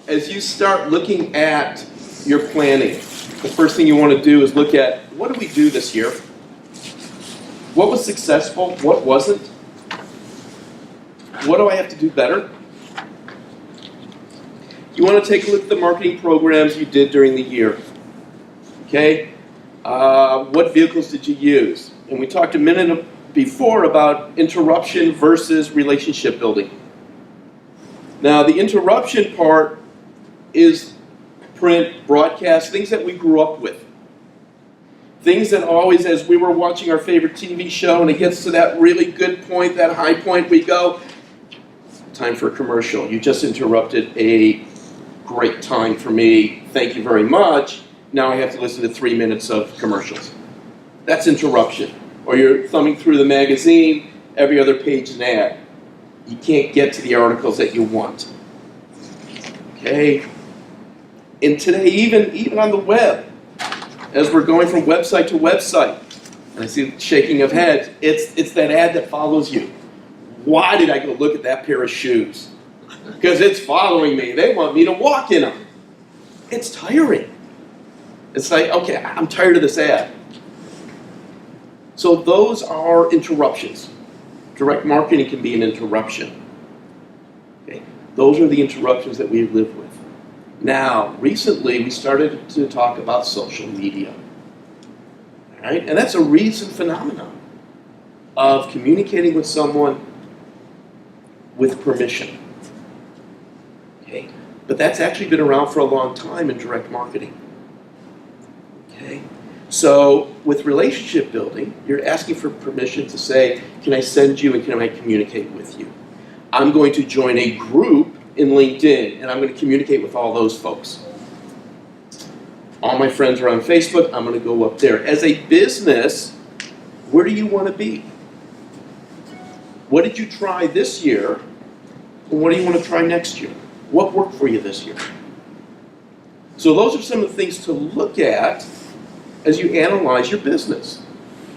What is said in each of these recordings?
as you start looking at your planning, the first thing you want to do is look at, what did we do this year? What was successful? What wasn't? What do I have to do better? You want to take a look at the marketing programs you did during the year. Okay? What vehicles did you use? And we talked a minute before about interruption versus relationship building. Now, the interruption part is print, broadcast, things that we grew up with. Things that always, as we were watching our favorite TV show and it gets to that really good point, that high point, we go, time for a commercial. You just interrupted a great time for me. Thank you very much. Now I have to listen to 3 minutes of commercials. That's interruption. Or you're thumbing through the magazine, every other page is an ad. You can't get to the articles that you want. Okay? And today, even on the web, as we're going from website to website, and I see the shaking of heads, it's that ad that follows you. Why did I go look at that pair of shoes? Because it's following me. They want me to walk in them. It's tiring. It's like, okay, I'm tired of this ad. So those are interruptions. Direct marketing can be an interruption. Okay? Those are the interruptions that we live with. Now, recently we started to talk about social media. All right? And that's a recent phenomenon of communicating with someone with permission. Okay? But that's actually been around for a long time in direct marketing. Okay? So with relationship building, you're asking for permission to say, can I send you and can I communicate with you? I'm going to join a group in LinkedIn and I'm going to communicate with all those folks. All my friends are on Facebook, I'm going to go up there. As a business, where do you want to be? What did you try this year and what do you want to try next year? What worked for you this year? So those are some of the things to look at as you analyze your business.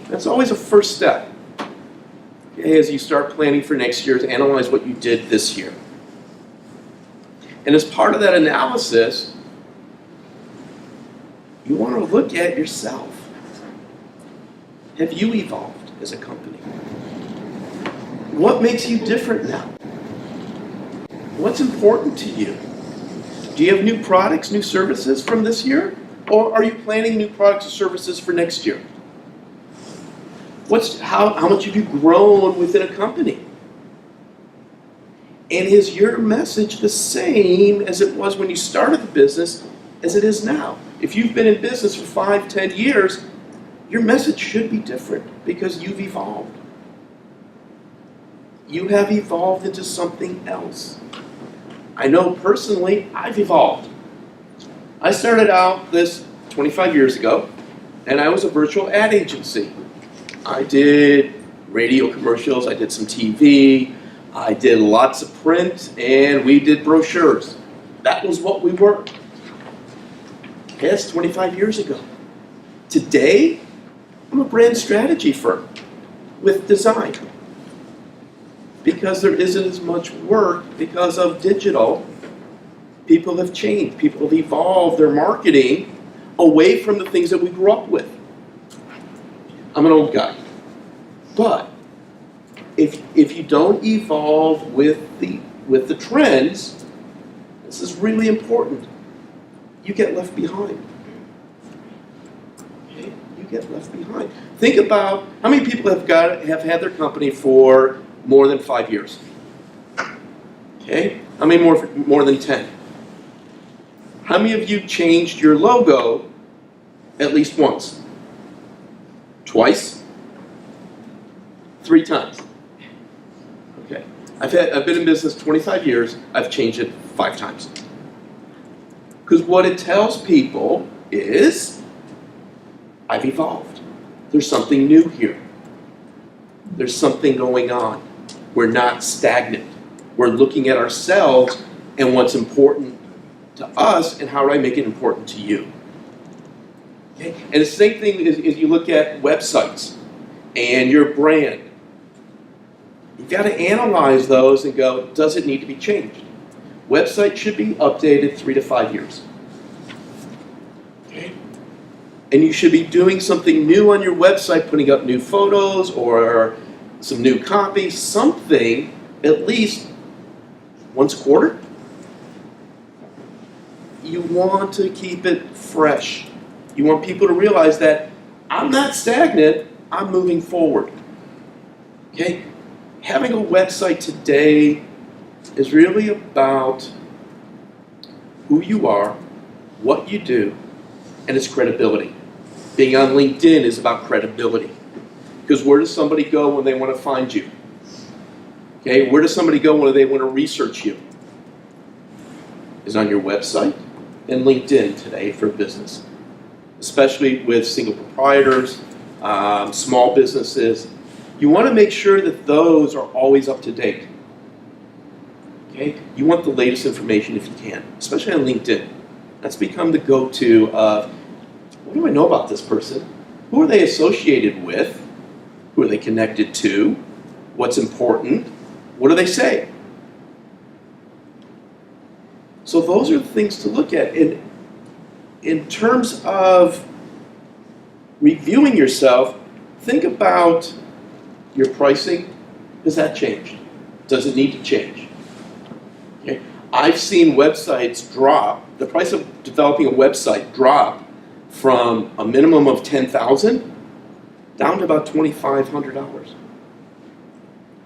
That's always a first step. Okay, as you start planning for next year, to analyze what you did this year. And as part of that analysis, you want to look at yourself. Have you evolved as a company? What makes you different now? What's important to you? Do you have new products, new services from this year? Or are you planning new products or services for next year? How much have you grown within a company? And is your message the same as it was when you started the business as it is now? If you've been in business for 5, 10 years, your message should be different because you've evolved. You have evolved into something else. I know personally, I've evolved. I started out this 25 years ago, and I was a virtual ad agency. I did radio commercials, I did some TV, I did lots of print, and we did brochures. That was what we were. That's 25 years ago. Today, I'm a brand strategy firm with design. Because there isn't as much work because of digital, people have changed. People have evolved their marketing away from the things that we grew up with. I'm an old guy. But if you don't evolve with the trends, this is really important, you get left behind. Okay? You get left behind. Think about how many people have had their company for more than 5 years. Okay? How many more than 10? How many of you changed your logo at least once? Twice? 3 times? Okay. I've been in business 25 years. I've changed it 5 times. Because what it tells people is, I've evolved. There's something new here. There's something going on. We're not stagnant. We're looking at ourselves and what's important to us and how do I make it important to you. Okay? And the same thing is you look at websites and your brand. You've got to analyze those and go, does it need to be changed? Website should be updated 3 to 5 years. Okay? And you should be doing something new on your website, putting up new photos or some new copy, something at least once a quarter. You want to keep it fresh. You want people to realize that I'm not stagnant, I'm moving forward. Okay? Having a website today is really about who you are, what you do, and its credibility. Being on LinkedIn is about credibility. Because where does somebody go when they want to find you? Okay, where does somebody go when they want to research you? Is on your website and LinkedIn today for business. Especially with single proprietors, small businesses. You want to make sure that those are always up to date. Okay? You want the latest information if you can, especially on LinkedIn. That's become the go-to of, what do I know about this person? Who are they associated with? Who are they connected to? What's important? What do they say? So those are the things to look at. In terms of reviewing yourself, think about your pricing. Has that changed? Does it need to change? Okay. I've seen websites drop, the price of developing a website drop from a minimum of $10,000 down to about $2,500.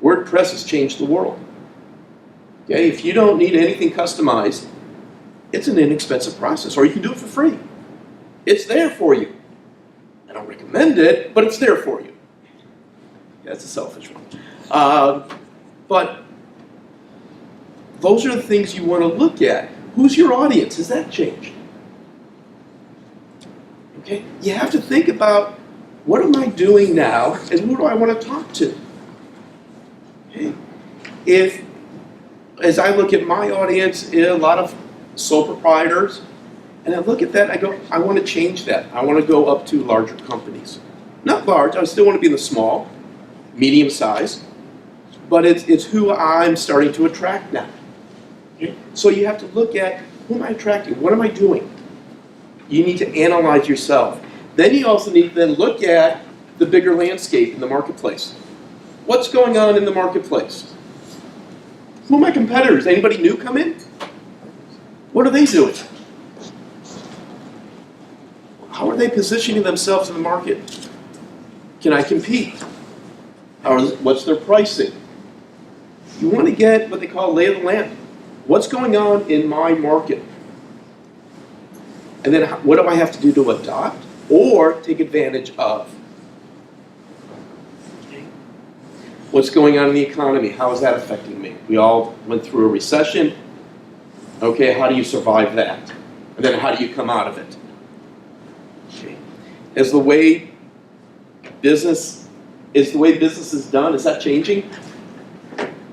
WordPress has changed the world. Okay, if you don't need anything customized, it's an inexpensive process, or you can do it for free. It's there for you. I don't recommend it, but it's there for you. That's a selfish one. But those are the things you want to look at. Who's your audience? Has that changed? Okay, you have to think about, what am I doing now, and who do I want to talk to? Okay. If, as I look at my audience, a lot of sole proprietors, and I look at that, I go, I want to change that. I want to go up to larger companies. Not large, I still want to be in the small, medium size, but it's who I'm starting to attract now. Okay? So you have to look at, who am I attracting? What am I doing? You need to analyze yourself. Then you also need to then look at the bigger landscape in the marketplace. What's going on in the marketplace? Who are my competitors? Anybody new come in? What are they doing? How are they positioning themselves in the market? Can I compete? What's their pricing? You want to get what they call lay of the land. What's going on in my market? And then what do I have to do to adopt or take advantage of? Okay. What's going on in the economy? How is that affecting me? We all went through a recession. Okay, how do you survive that? And then how do you come out of it? Okay. Is the way business is done, is that changing?